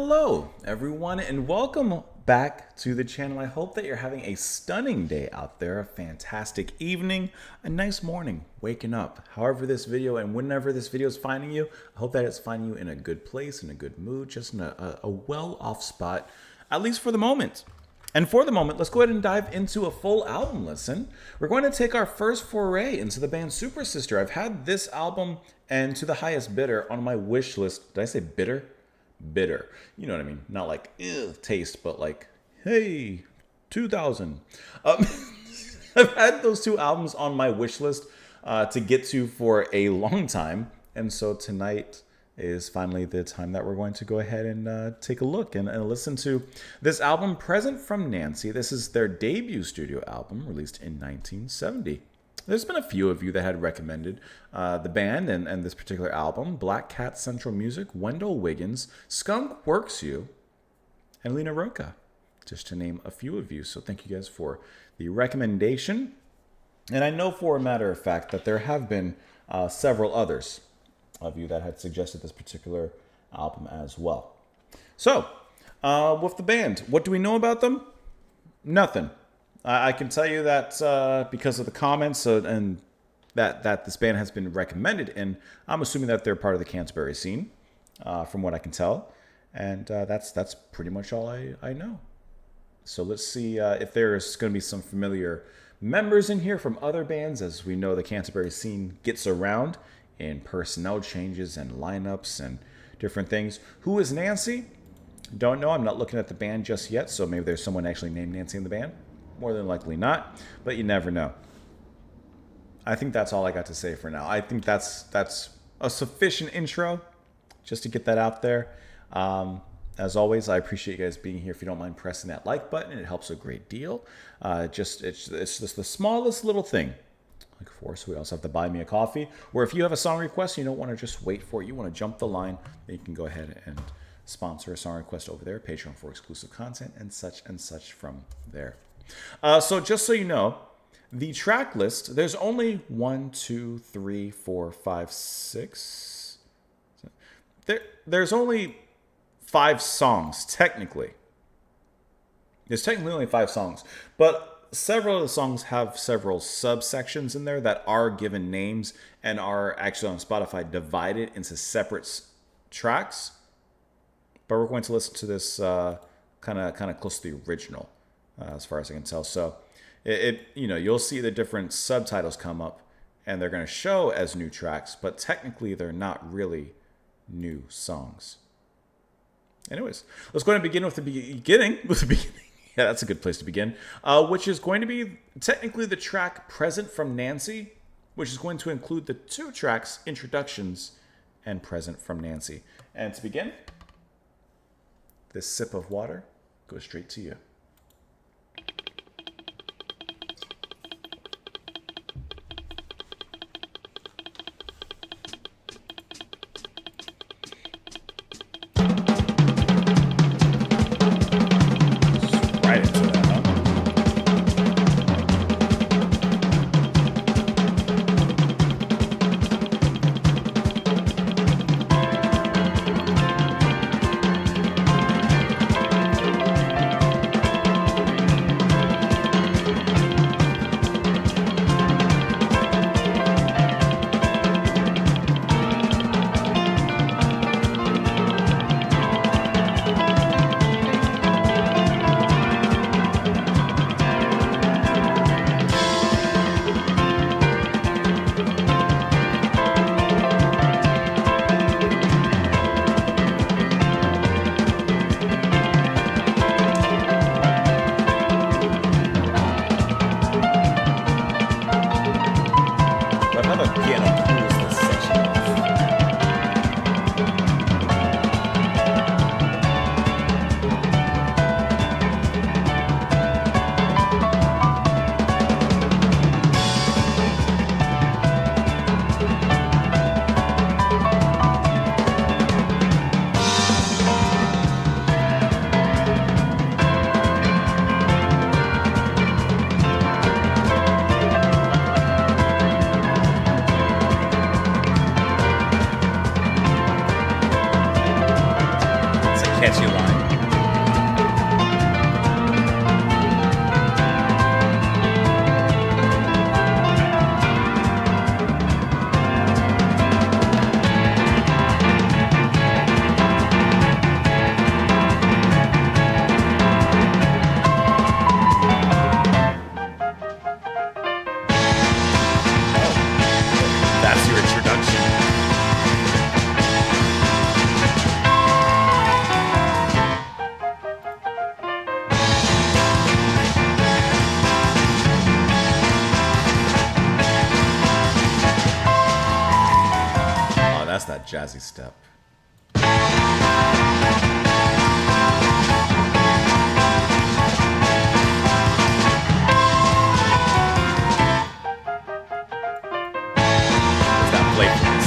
Hello, everyone, and welcome back to the channel. I hope that you're having a stunning day out there, a fantastic evening, a nice morning, waking up. However this video and whenever this video is finding you, I hope that it's finding you in a good place, in a good mood, just in a well-off spot, at least for the moment. And for the moment, let's go ahead and dive into a full album listen. We're going to take our first foray into the band Supersister. I've had this album and To the Highest Bidder on my wish list. Did I say bitter? Bitter. You know what I mean? Not like taste, but like, hey, 2000. I've had those two albums on my wish list to get to for a long time. And so tonight is finally the time that we're going to go ahead and take a look and listen to this album, Present from Nancy. This is their debut studio album released in 1970. There's been a few of you that had recommended the band and this particular album. Black Cat Central Music, Wendell Wiggins, Skunk Works You, and Lena Roca, just to name a few of you. So thank you guys for the recommendation. And I know for a matter of fact that there have been several others of you that had suggested this particular album as well. So, with the band, what do we know about them? Nothing. I can tell you that because of the comments and that this band has been recommended, and I'm assuming that they're part of the Canterbury scene, from what I can tell, and that's pretty much all I know. So let's see if there's going to be some familiar members in here from other bands, as we know the Canterbury scene gets around in personnel changes and lineups and different things. Who is Nancy? Don't know. I'm not looking at the band just yet, so maybe there's someone actually named Nancy in the band. More than likely not, but you never know. I think that's all I got to say for now. I think that's a sufficient intro just to get that out there. As always, I appreciate you guys being here. If you don't mind pressing that like button, it helps a great deal. It's just the smallest little thing. Like, of course, we also have to buy me a coffee. Or if you have a song request, you don't want to just wait for it, you want to jump the line, then you can go ahead and sponsor a song request over there, Patreon for exclusive content and such from there. So just so you know, the track list, there's only 1, 2, 3, 4, 5, 6. There's only 5 songs, technically. There's technically only 5 songs, but several of the songs have several subsections in there that are given names and are actually on Spotify divided into separate tracks. But we're going to listen to this kind of close to the original. As far as I can tell. So you'll see the different subtitles come up and they're going to show as new tracks, but technically they're not really new songs. Anyways, let's go ahead and begin with the beginning. Yeah, that's a good place to begin. Which is going to be technically the track Present from Nancy, which is going to include the 2 tracks, Introductions and Present from Nancy. And to begin, this sip of water goes straight to you. catchy line. That's your introduction. Oh, that's that jazzy step. There's that playfulness.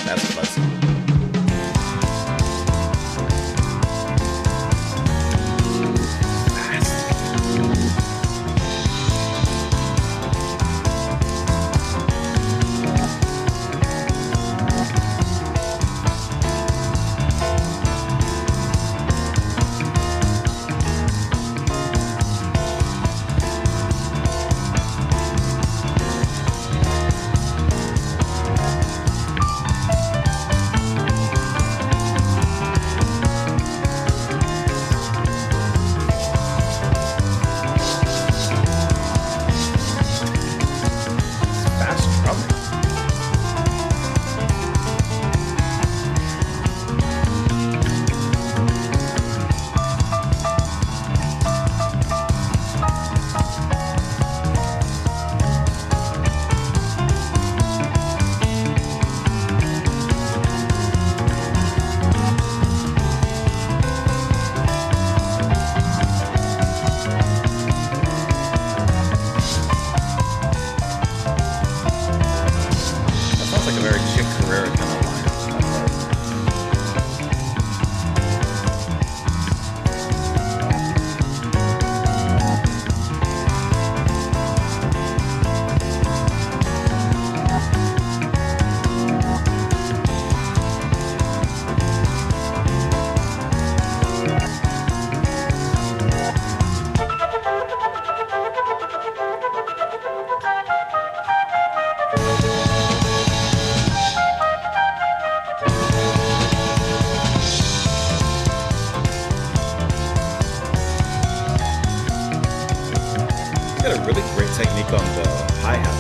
That's fuzzy. Fast drumming. That sounds like a very Chick Corea kind of line. Got a really great technique on the hi-hat.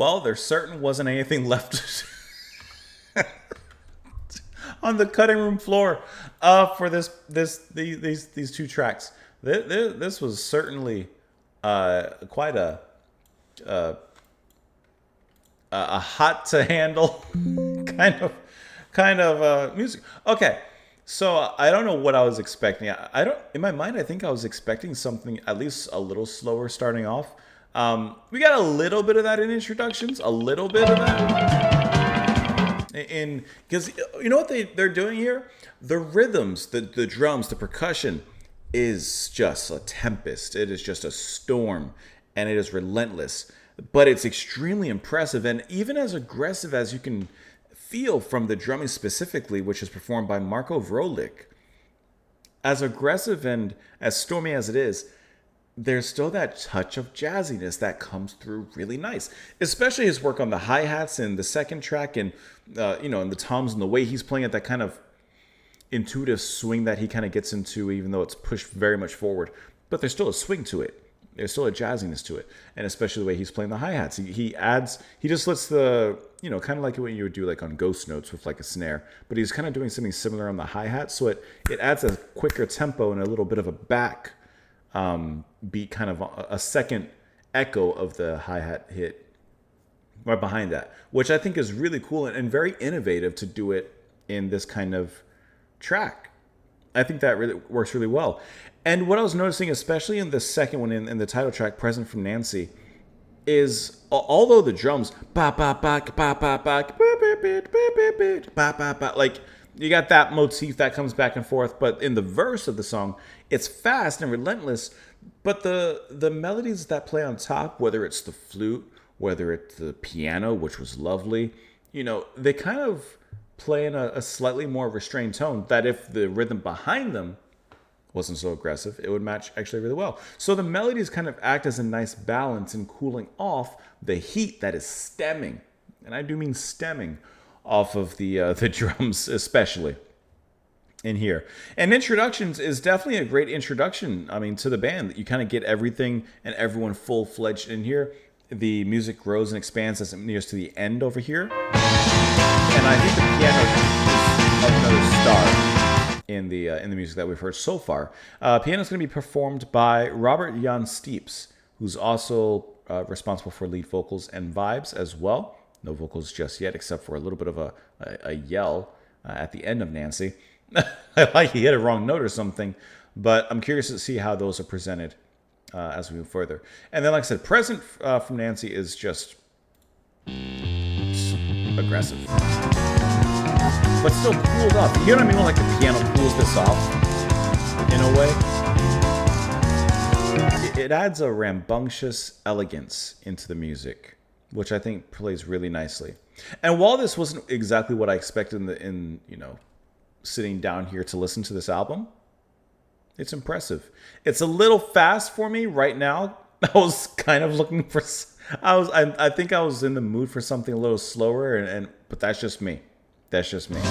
Well, there certain wasn't anything left on the cutting room floor for these two tracks. This was certainly quite a hot to handle kind of music. Okay, so I don't know what I was expecting. I don't, in my mind, I think I was expecting something at least a little slower starting off. We got a little bit of that in introductions, a little bit of that. Because you know what they're doing here? The rhythms, the drums, the percussion is just a tempest. It is just a storm, and it is relentless. But it's extremely impressive, and even as aggressive as you can feel from the drumming specifically, which is performed by Marko Vrolik. As aggressive and as stormy as it is, there's still that touch of jazziness that comes through really nice. Especially his work on the hi-hats in the second track, and and the toms, and the way he's playing it, that kind of intuitive swing that he kind of gets into, even though it's pushed very much forward. But there's still a swing to it. There's still a jazziness to it. And especially the way he's playing the hi-hats. He just lets the, kind of like what you would do like on ghost notes with like a snare. But he's kind of doing something similar on the hi-hat. So it adds a quicker tempo and a little bit of a back beat, kind of a second echo of the hi-hat hit right behind that, which I think is really cool and very innovative to do it in this kind of track. I think that really works really well. And what I was noticing, especially in the second one, in the title track, Present from Nancy, is although the drums, like you got that motif that comes back and forth, but in the verse of the song, it's fast and relentless. But the melodies that play on top, whether it's the flute, whether it's the piano, which was lovely, they kind of play in a slightly more restrained tone, that if the rhythm behind them wasn't so aggressive, it would match actually really well. So the melodies kind of act as a nice balance in cooling off the heat that is stemming, and I do mean stemming, off of the drums, especially in here. And Introductions is definitely a great introduction, to the band. You kind of get everything and everyone full-fledged in here. The music grows and expands as it nears to the end over here. And I think the piano is another star in the music that we've heard so far. Piano is going to be performed by Robert Jan Steeps, who's also responsible for lead vocals and vibes as well. No vocals just yet, except for a little bit of a yell at the end of Nancy. Like he hit a wrong note or something, but I'm curious to see how those are presented as we move further. And then, like I said, Present from Nancy is just aggressive, but still cooled off. You know what I mean? Like the piano cools this off in a way. It adds a rambunctious elegance into the music, which I think plays really nicely. And while this wasn't exactly what I expected in sitting down here to listen to this album, it's impressive. It's a little fast for me right now. I was kind of looking for. I think I was in the mood for something a little slower, but that's just me. That's just me. The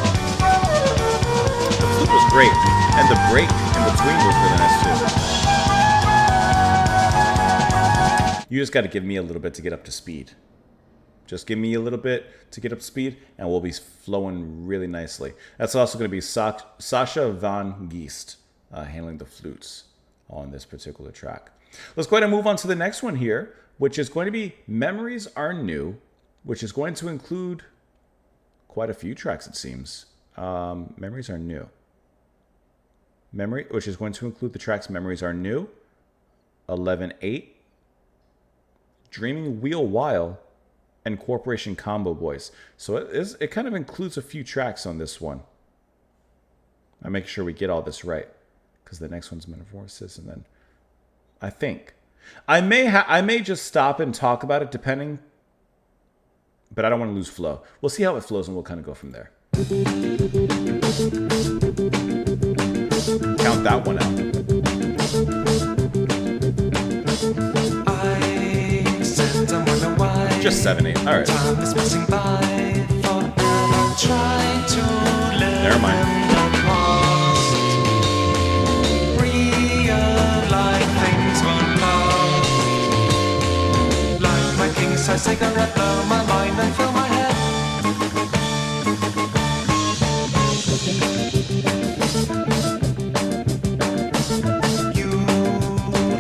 flute was great, and the break in between was really nice too. You just got to give me a little bit to get up to speed. Just give me a little bit to get up to speed, and we'll be flowing really nicely. That's also going to be Sasha van Geest handling the flutes on this particular track. Let's go ahead and move on to the next one here, which is going to be Memories Are New, which is going to include quite a few tracks, it seems. Memories Are New. Which is going to include the tracks Memories Are New, 11-8, Dreaming Wheel While, and Corporation Combo Boys. So it kind of includes a few tracks on this one. I make sure we get all this right, because the next one's Metamorphosis, and then I think I may just stop and talk about it, depending, but I don't want to lose flow. We'll see how it flows, and we'll kind of go from there. Count that one out. Just 7/8. All right. Never mind. a cigarette, blow my mind and fill my head. You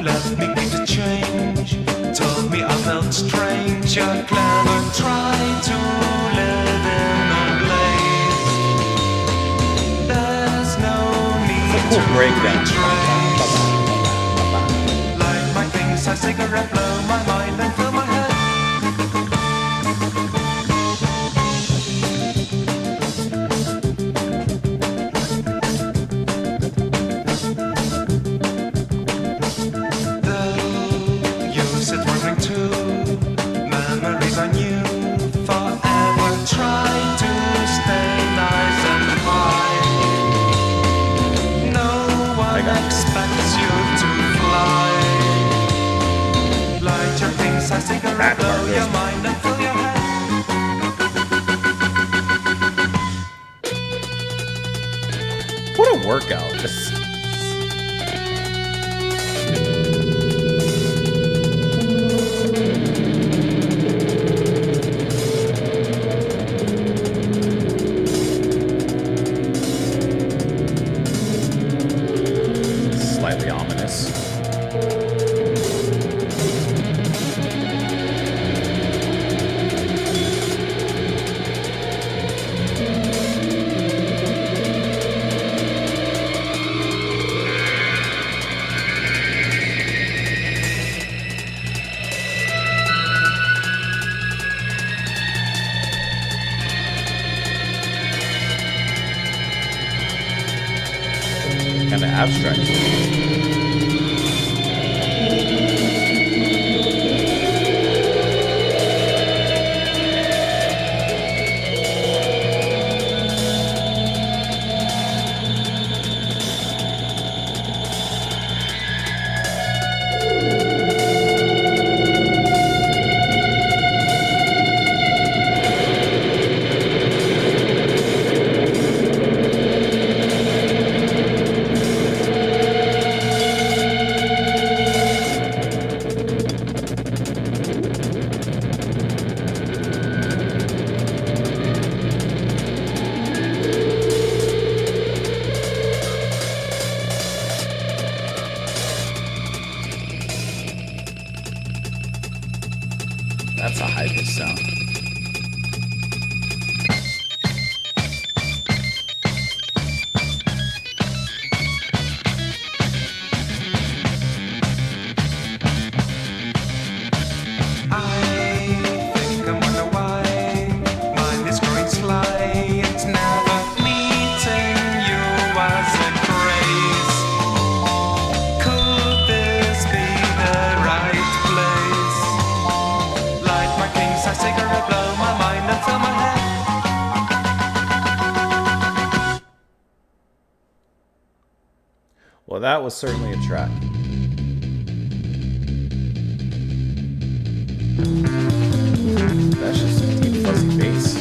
left me to change, told me I felt strange. You're clever, try to live in a blaze. There's no need to retrace. Light my things, a cigarette, blow my mind and fill my head. Memories I knew forever. Try to stay nice and high. No one expects you to fly. Light your things, a cigarette, blow your mind and fill your head. What a workout. Slightly ominous. Kind of abstract. That's a high-pitched sound. Well, that was certainly a track. That's just a deep fuzzy bass.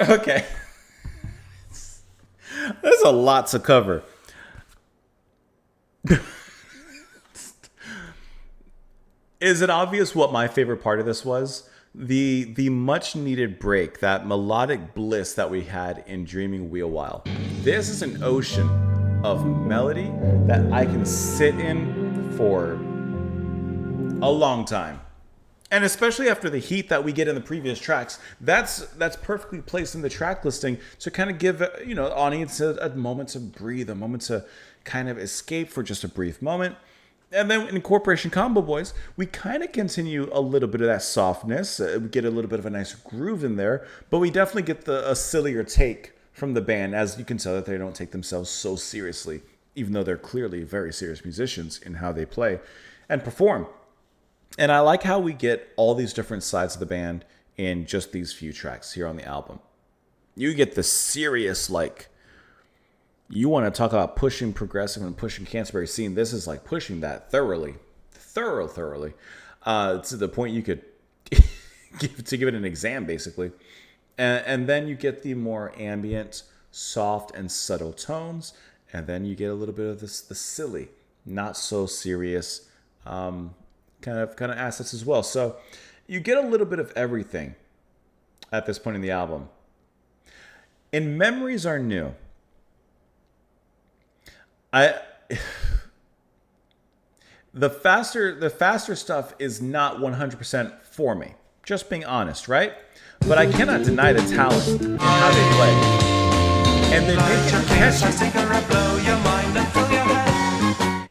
Okay. There's a lot to cover. Is it obvious what my favorite part of this was? The much needed break, that melodic bliss that we had in Dreaming Wheel While. This is an ocean of melody that I can sit in for a long time. And especially after the heat that we get in the previous tracks, that's perfectly placed in the track listing to kind of give the audience a moment to breathe, a moment to kind of escape for just a brief moment. And then in Corporation Combo Boys, we kind of continue a little bit of that softness. We get a little bit of a nice groove in there, but we definitely get a sillier take from the band, as you can tell that they don't take themselves so seriously, even though they're clearly very serious musicians in how they play and perform. And I like how we get all these different sides of the band in just these few tracks here on the album. You get the serious, like, you want to talk about pushing progressive and pushing Canterbury scene. This is like pushing that thoroughly, to the point you could give it an exam, basically. And then you get the more ambient, soft, and subtle tones. And then you get a little bit of the silly, not so serious kind of assets as well. So you get a little bit of everything at this point in the album. In Memories Are New, the faster stuff is not 100% for me. Just being honest, right? But I cannot deny the talent in how they play. And they make it catchy.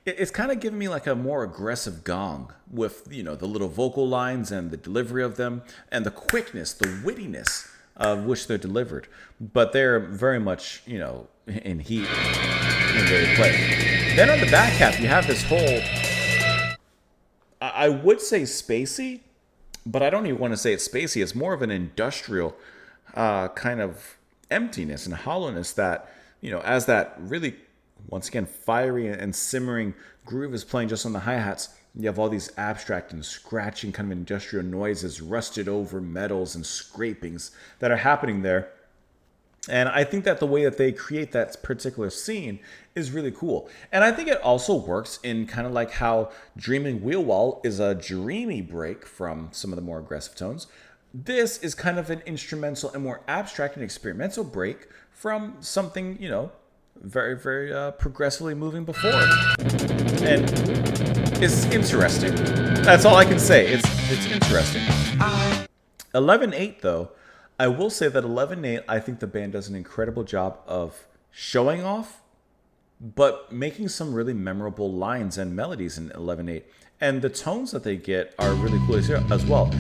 It's kind of giving me like a more aggressive gong with, the little vocal lines and the delivery of them and the quickness, the wittiness of which they're delivered. But they're very much, in heat when they play. Then on the back half, you have this whole, I would say spacey, but I don't even want to say it's spacey. It's more of an industrial kind of emptiness and hollowness that, as that really, once again, fiery and simmering groove is playing just on the hi-hats, you have all these abstract and scratching kind of industrial noises, rusted over metals and scrapings that are happening there. And I think that the way that they create that particular scene is really cool. And I think it also works in kind of like how Dreaming Wheel Wall is a dreamy break from some of the more aggressive tones. This is kind of an instrumental and more abstract and experimental break from something, very, very progressively moving before. And it's interesting. That's all I can say. It's interesting. 11/8, though, I will say that 11/8, I think the band does an incredible job of showing off, but making some really memorable lines and melodies in 11/8. And the tones that they get are really cool as well.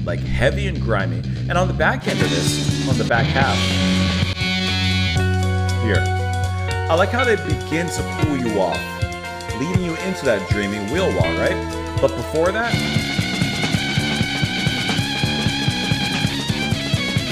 Like heavy and grimy. And on the back end of this, on the back half, here, I like how they begin to pull you off, leading you into that dreaming wheel wall, right? But before that,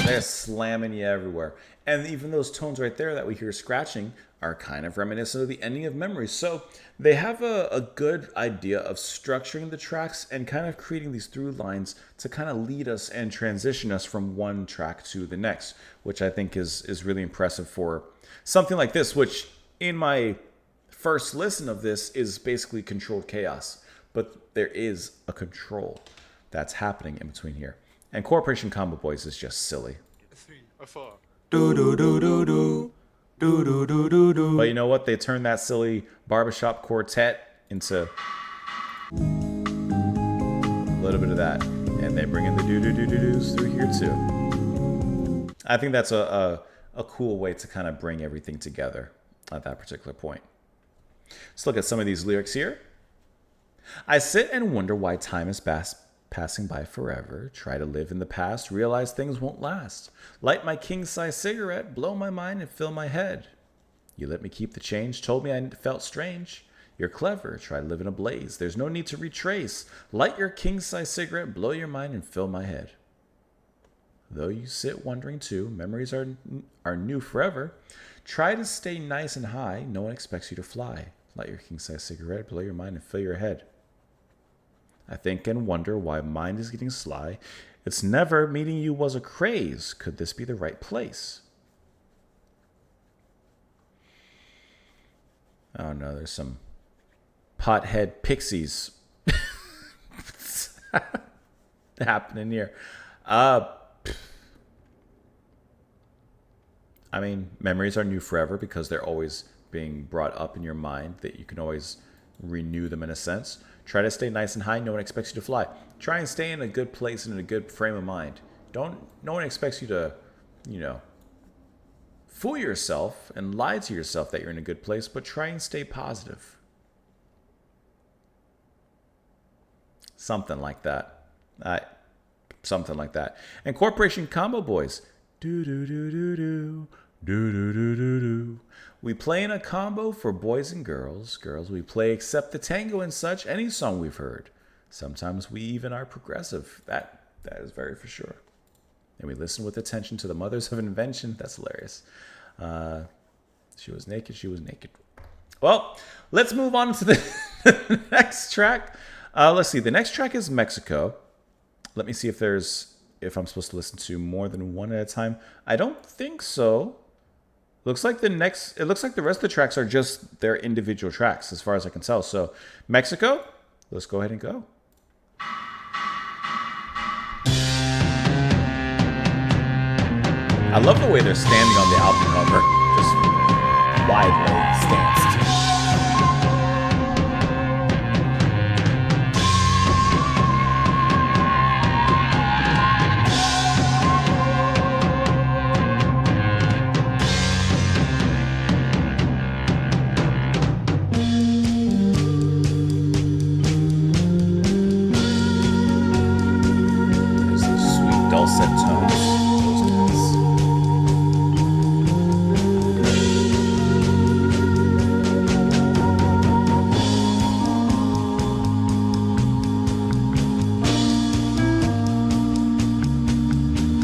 they're slamming you everywhere. And even those tones right there that we hear scratching are kind of reminiscent of the ending of Memories. So they have a good idea of structuring the tracks and kind of creating these through lines to kind of lead us and transition us from one track to the next, which I think is really impressive for something like this, which in my first listen of this is basically controlled chaos. But there is a control that's happening in between here. And Corporation Combo Boys is just silly. 3 or 4. But you know what? They turned that silly barbershop quartet into a little bit of that. And they bring in the do-do-do-do-doos through here too. I think that's a cool way to kind of bring everything together at that particular point. Let's look at some of these lyrics here. I sit and wonder why time is passing by forever. Try to live in the past, realize things won't last. Light my king-size cigarette, blow my mind and fill my head. You let me keep the change, told me I felt strange. You're clever, try to live in a blaze. There's no need to retrace. Light your king-size cigarette, blow your mind and fill my head. Though you sit wondering too, memories are new forever. Try to stay nice and high. No one expects you to fly. Light your king-size cigarette, blow your mind, and fill your head. I think and wonder why mind is getting sly. It's never meeting you was a craze. Could this be the right place? Oh no, there's some pothead pixies happening here. I mean, memories are new forever because they're always being brought up in your mind, that you can always renew them in a sense. Try to stay nice and high. No one expects you to fly. Try and stay in a good place and in a good frame of mind. No one expects you to, fool yourself and lie to yourself that you're in a good place, but try and stay positive. Something like that. Something like that. And Corporation Combo Boys. Do-do-do-do-do. Do-do-do-do-do. We play in a combo for boys and girls. Girls, we play Accept the Tango and such, any song we've heard. Sometimes we even are progressive. That is very for sure. And we listen with attention to the mothers of invention. That's hilarious. She was naked. She was naked. Well, let's move on to the next track. Let's see. The next track is Mexico. Let me see if I'm supposed to listen to more than one at a time. I don't think so. It looks like the rest of the tracks are just their individual tracks, as far as I can tell. So, Mexico, let's go ahead and go. I love the way they're standing on the album cover, just widely stanced. Dulcet tones.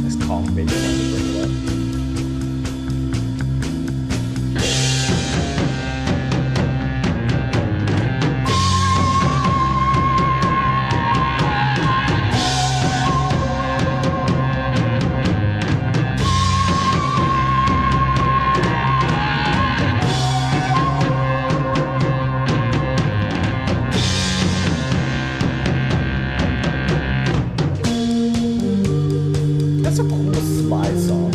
Nice calm bass line to bring it up. That's a cool slide song.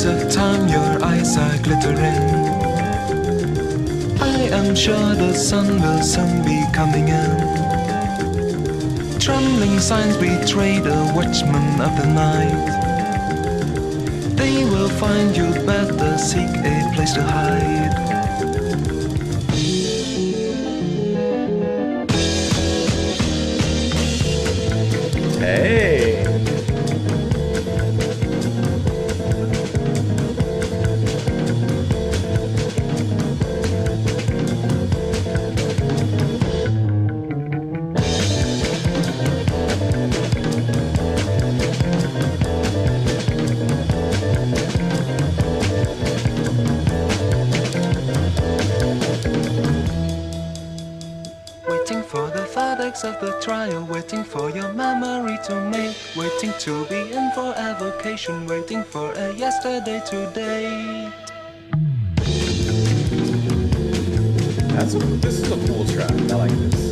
Of time your eyes are glittering. I am sure the sun will soon be coming in. Trembling signs betray the watchmen of the night. They will find you better seek a place to hide. Hey. facts of the trial, waiting for your memory to make, waiting to be in for avocation, waiting for a yesterday today. This is a cool track. I like this.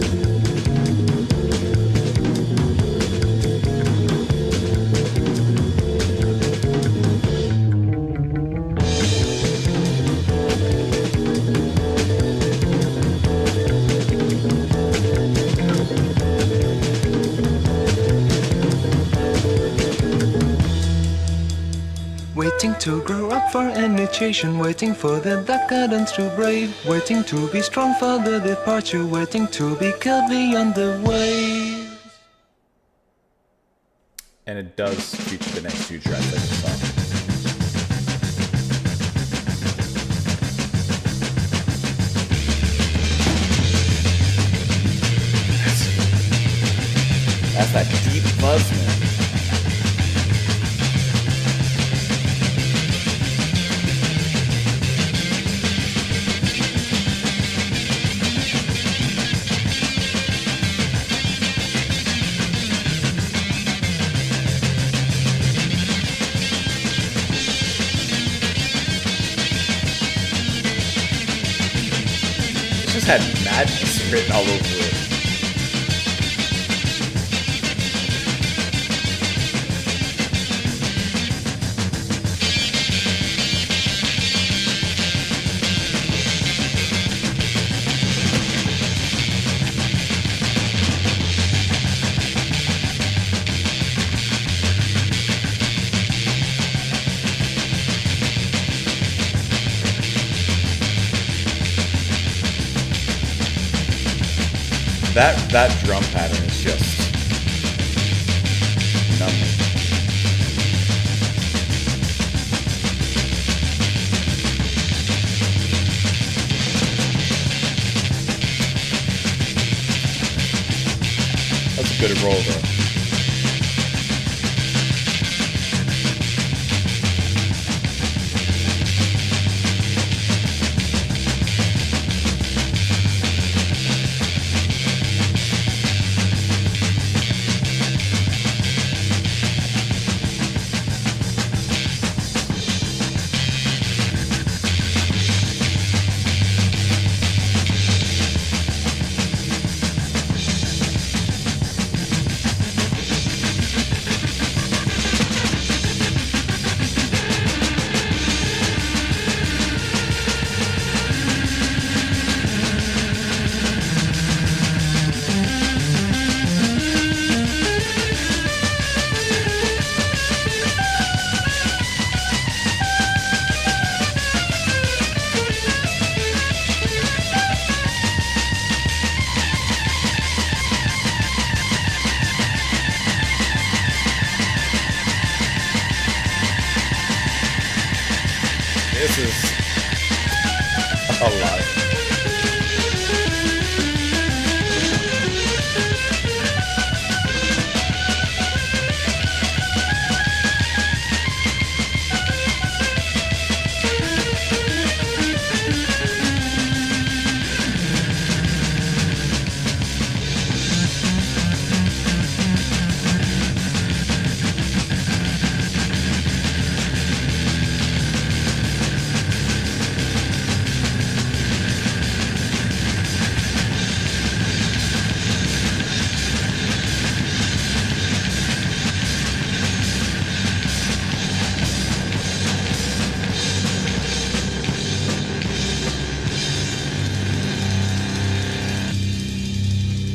Waiting to grow up for initiation, waiting for the decadence to brave, waiting to be strong for the departure, waiting to be killed beyond the waves. And it does feature the next two tracks I just saw. That's that deep fuzz, man. It just had madness written all over it. That drum pattern is just numbing. That's a good roll though. This is a lot.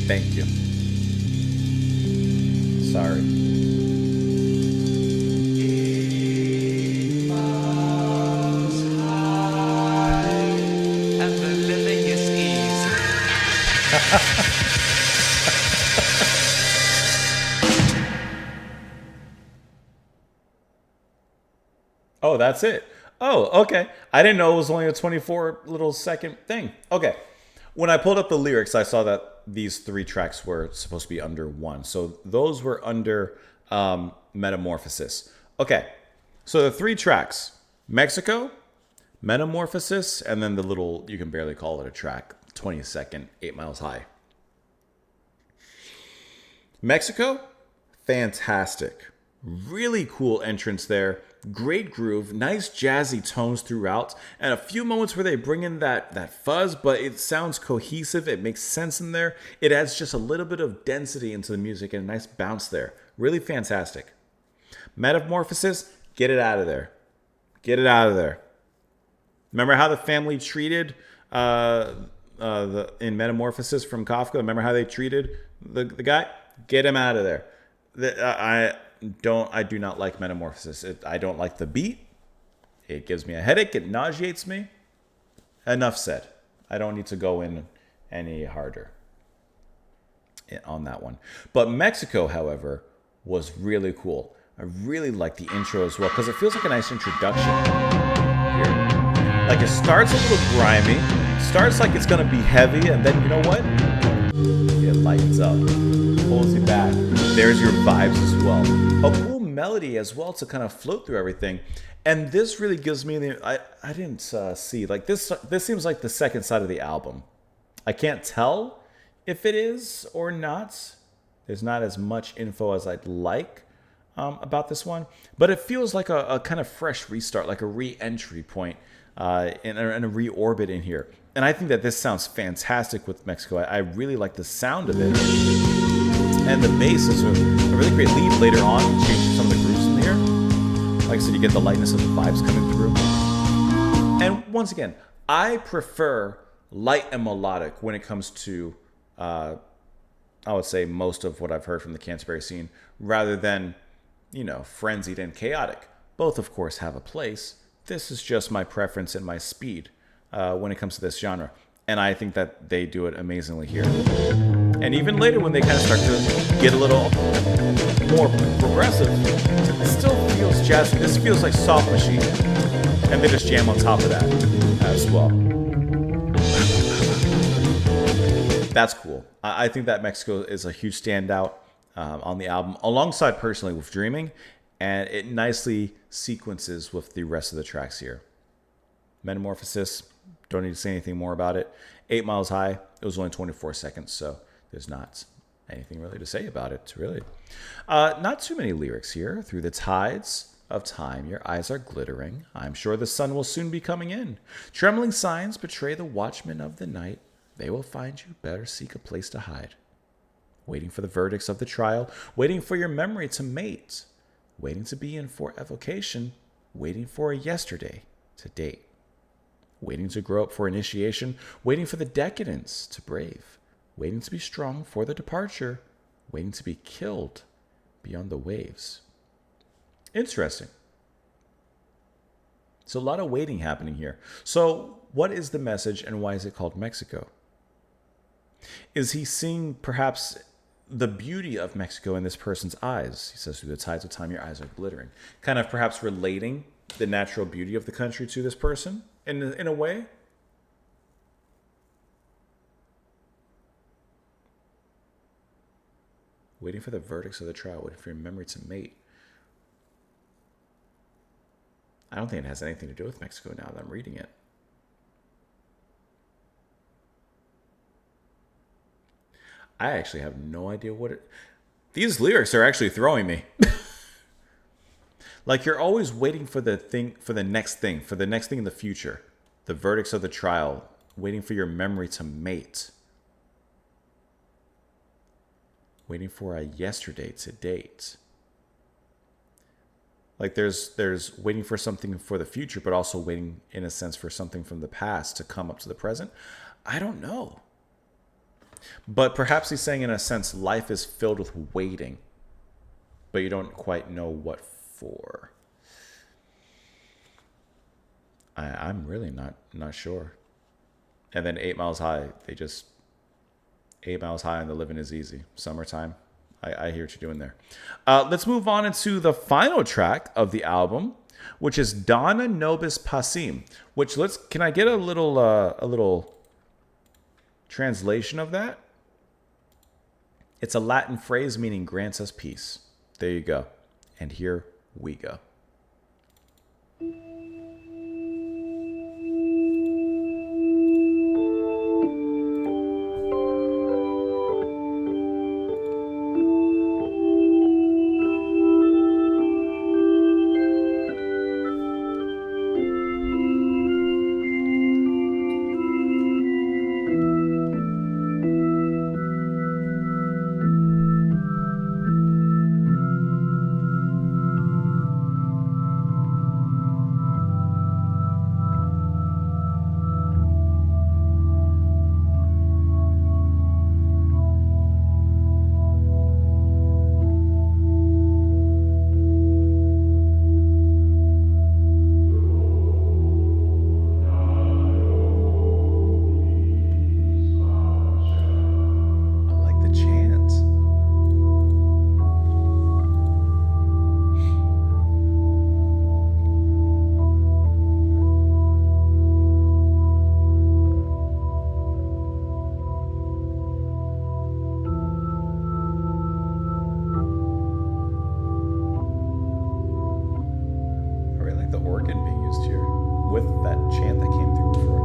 Thank you. Sorry. And the living is easy. Oh, that's it. Oh, okay. I didn't know it was only a 24 little second thing. Okay. When I pulled up the lyrics, I saw that these three tracks were supposed to be under one. So those were under Metamorphosis. Okay. So the three tracks, Mexico, Metamorphosis, and then the little, you can barely call it a track, 20-second, 8 Miles High. Mexico, fantastic. Really cool entrance there. Great groove, nice jazzy tones throughout, and a few moments where they bring in that fuzz, but it sounds cohesive. It makes sense in there. It adds just a little bit of density into the music and a nice bounce there. Really fantastic. Metamorphosis, get it out of there. Get it out of there. Remember how the family treated in Metamorphosis from Kafka? Remember how they treated the guy? Get him out of there. I do not like Metamorphosis. I don't like the beat. It gives me a headache. It nauseates me. Enough said. I don't need to go in any harder on that one. But Mexico, however, was really cool. I really like the intro as well because it feels like a nice introduction here. Like it starts a little grimy, starts like it's gonna be heavy, and then you know what? It lightens up, pulls you back. There's your vibes as well. A cool melody as well to kind of float through everything. And this really gives me I didn't see like this seems like the second side of the album. I can't tell if it is or not. There's not as much info as I'd like about this one, but it feels like a kind of fresh restart, like a re-entry point and a reorbit in here. And I think that this sounds fantastic with Mexico. I really like the sound of it. And the bass is a really great lead later on, changing some of the grooves in here. Like I said, you get the lightness of the vibes coming through. And once again, I prefer light and melodic when it comes to, I would say, most of what I've heard from the Canterbury scene, rather than, frenzied and chaotic. Both, of course, have a place. This is just my preference and my speed when it comes to this genre. And I think that they do it amazingly here. And even later when they kind of start to get a little more progressive, it still feels jazzy. This feels like Soft Machine. And they just jam on top of that as well. That's cool. I think that Mexico is a huge standout on the album, alongside personally with Dreaming, and it nicely sequences with the rest of the tracks here. Metamorphosis, don't need to say anything more about it. 8 Miles High, it was only 24 seconds, so there's not anything really to say about it, really. Not too many lyrics here. Through the tides of time, your eyes are glittering. I'm sure the sun will soon be coming in. Trembling signs betray the watchmen of the night. They will find you. Better seek a place to hide. Waiting for the verdicts of the trial. Waiting for your memory to mate. Waiting to be in for evocation. Waiting for a yesterday to date. Waiting to grow up for initiation. Waiting for the decadence to brave. Waiting to be strong for the departure. Waiting to be killed beyond the waves. Interesting. So a lot of waiting happening here. So what is the message and why is it called Mexico? Is he seeing perhaps the beauty of Mexico in this person's eyes? He says, through the tides of time, your eyes are glittering. Kind of perhaps relating the natural beauty of the country to this person in a way. Waiting for the verdicts of the trial, waiting for your memory to mate. I don't think it has anything to do with Mexico now that I'm reading it. I actually have no idea what it... These lyrics are actually throwing me. Like you're always waiting for the next thing in the future. The verdicts of the trial, waiting for your memory to mate. Waiting for a yesterday to date. Like there's waiting for something for the future, but also waiting in a sense for something from the past to come up to the present. I don't know. But perhaps he's saying in a sense, life is filled with waiting, but you don't quite know what for. I'm really not sure. And then 8 Miles High, 8 Miles High and the living is easy. Summertime. I hear what you're doing there. Let's move on into the final track of the album, which is Dona Nobis Pacem. Can I get a little translation of that? It's a Latin phrase meaning grants us peace. There you go. And here we go. with that chant that came through before.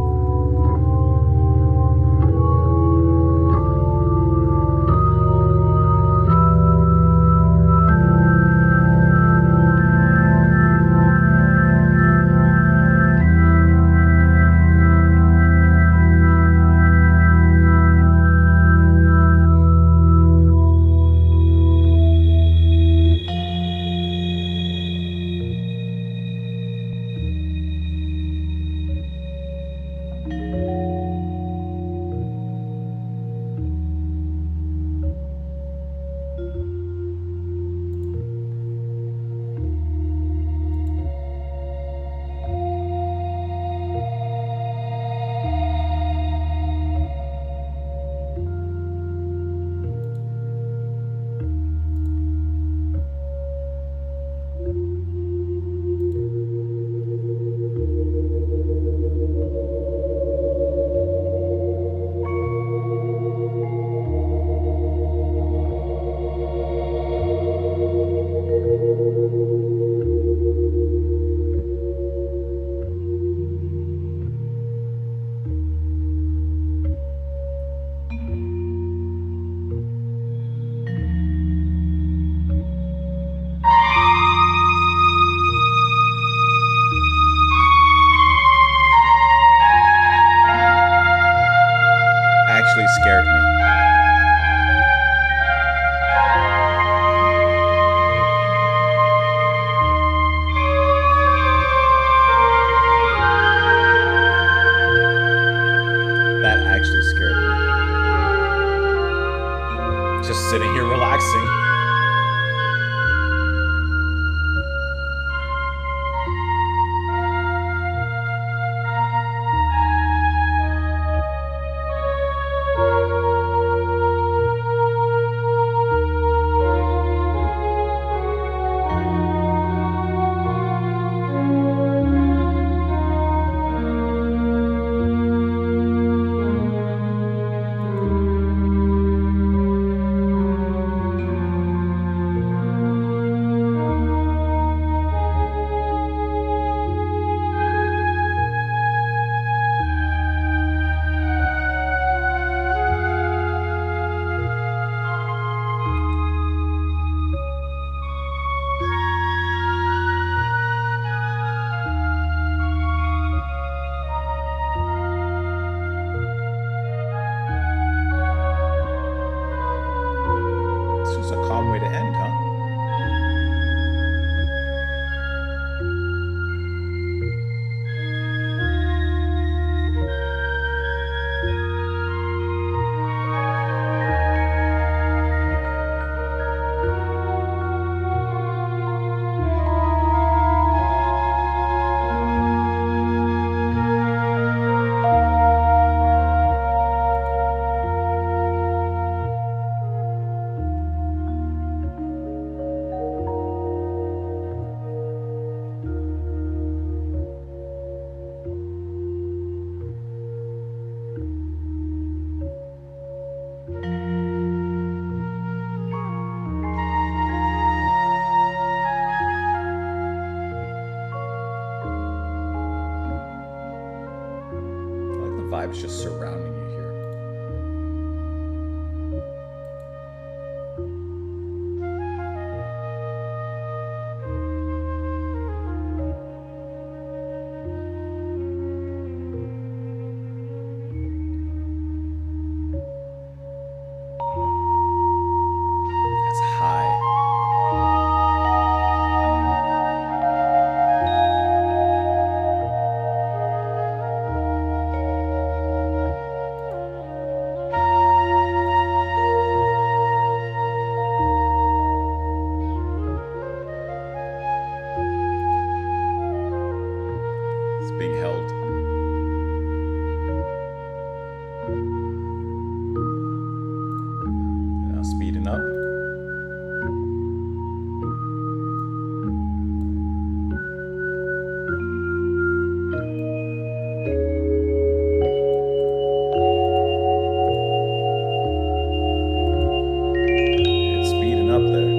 Actually scared me. That actually scared me. Just sitting here relaxing. It's just a calm way to end, huh? Vibes just surrounding you here. That's high. Being held. Now speeding up. It's speeding up there.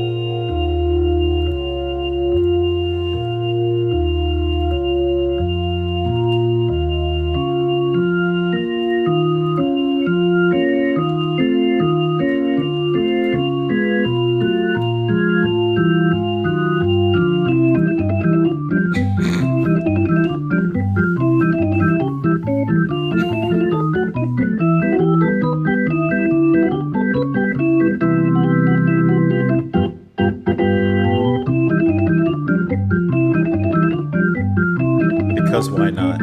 why not?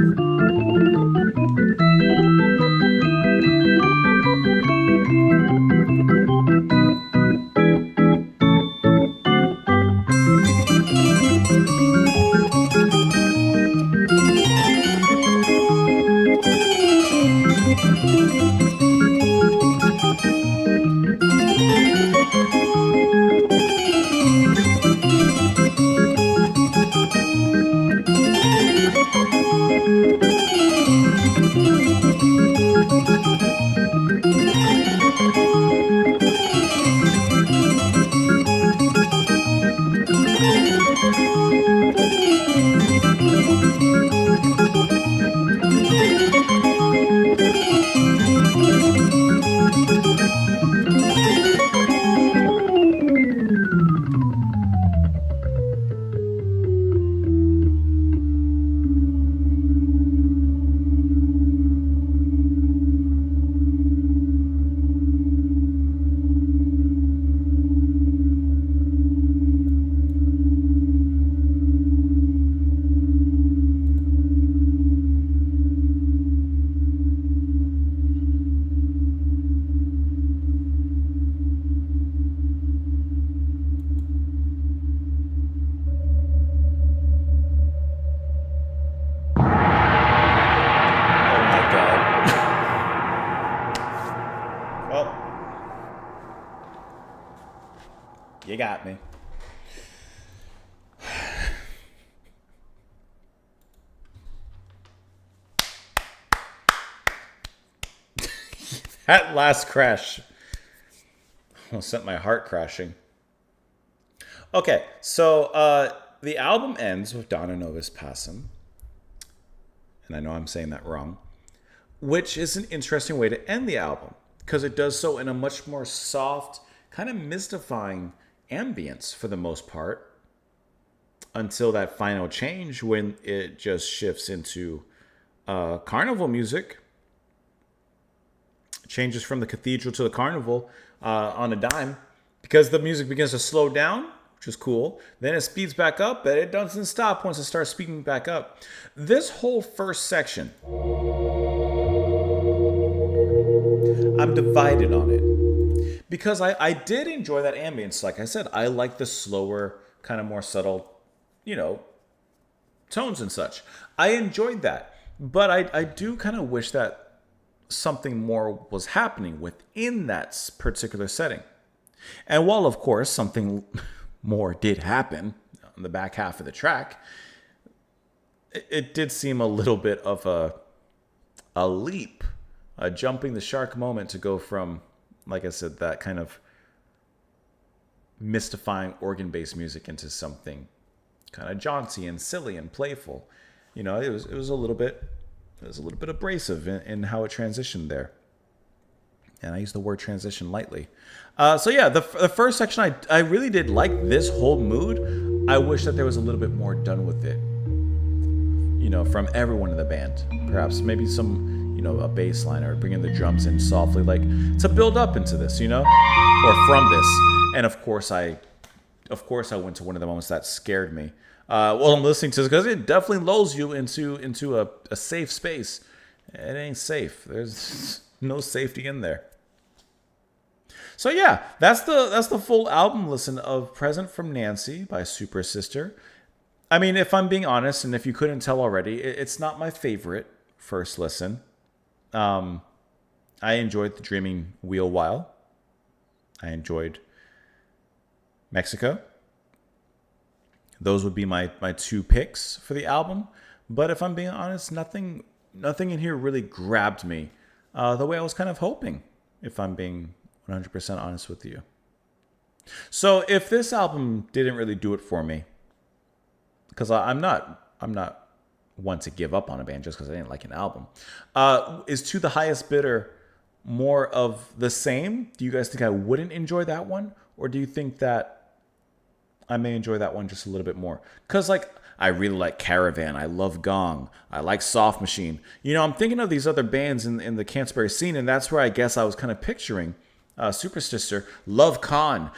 Oh my god. Well, you got me. That last crash almost sent my heart crashing. Okay, so the album ends with Donna Novus Passum, and I know I'm saying that wrong, which is an interesting way to end the album because it does so in a much more soft, kind of mystifying ambience for the most part until that final change when it just shifts into carnival music. Changes from the cathedral to the carnival on a dime because the music begins to slow down, which is cool. Then it speeds back up, but it doesn't stop once it starts speeding back up. This whole first section, I'm divided on it because I did enjoy that ambience. Like I said, I like the slower, kind of more subtle, tones and such. I enjoyed that, but I do kind of wish that something more was happening within that particular setting. And while, of course, something more did happen on the back half of the track, it did seem a little bit of a leap, a jumping the shark moment to go from, like I said, that kind of mystifying organ-based music into something kind of jaunty and silly and playful. It was a little bit abrasive in how it transitioned there. And I use the word transition lightly. So yeah, the first section, I really did like this whole mood. I wish that there was a little bit more done with it, from everyone in the band. Perhaps maybe some, a bass line or bringing the drums in softly, like to build up into this, or from this. And of course I went to one of the moments that scared me. While I'm listening to this, because it definitely lulls you into a safe space. It ain't safe. There's no safety in there. So yeah, that's the full album listen of Present from Nancy by Supersister. I mean, if I'm being honest, and if you couldn't tell already, it's not my favorite first listen. I enjoyed the Dreaming Wheel While. I enjoyed Mexico. Those would be my two picks for the album. But if I'm being honest, nothing in here really grabbed me the way I was kind of hoping, if I'm being 100% honest with you. So if this album didn't really do it for me, because I'm not one to give up on a band just because I didn't like an album, is To the Highest Bidder more of the same? Do you guys think I wouldn't enjoy that one? Or do you think that I may enjoy that one just a little bit more? Because, I really like Caravan. I love Gong. I like Soft Machine. I'm thinking of these other bands in the Canterbury scene, and that's where I guess I was kind of picturing Supersister, Love Con.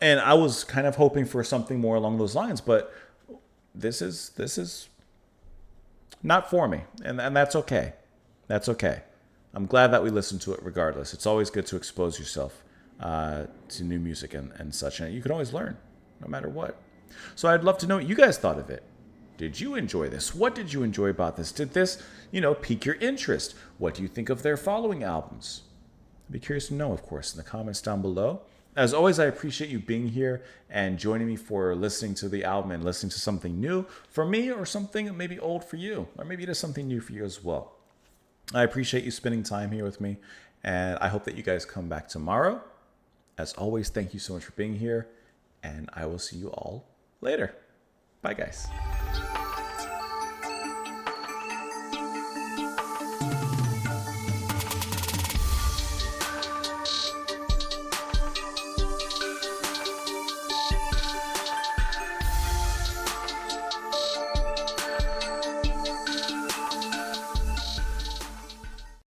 And I was kind of hoping for something more along those lines, but this is not for me. And that's okay. That's okay. I'm glad that we listened to it regardless. It's always good to expose yourself to new music and such. And you can always learn no matter what. So I'd love to know what you guys thought of it. Did you enjoy this? What did you enjoy about this? Did this, pique your interest? What do you think of their following albums? I'd be curious to know, of course, in the comments down below. As always, I appreciate you being here and joining me for listening to the album and listening to something new for me, or something maybe old for you, or maybe it is something new for you as well. I appreciate you spending time here with me, and I hope that you guys come back tomorrow. As always, thank you so much for being here, and I will see you all later. Bye, guys.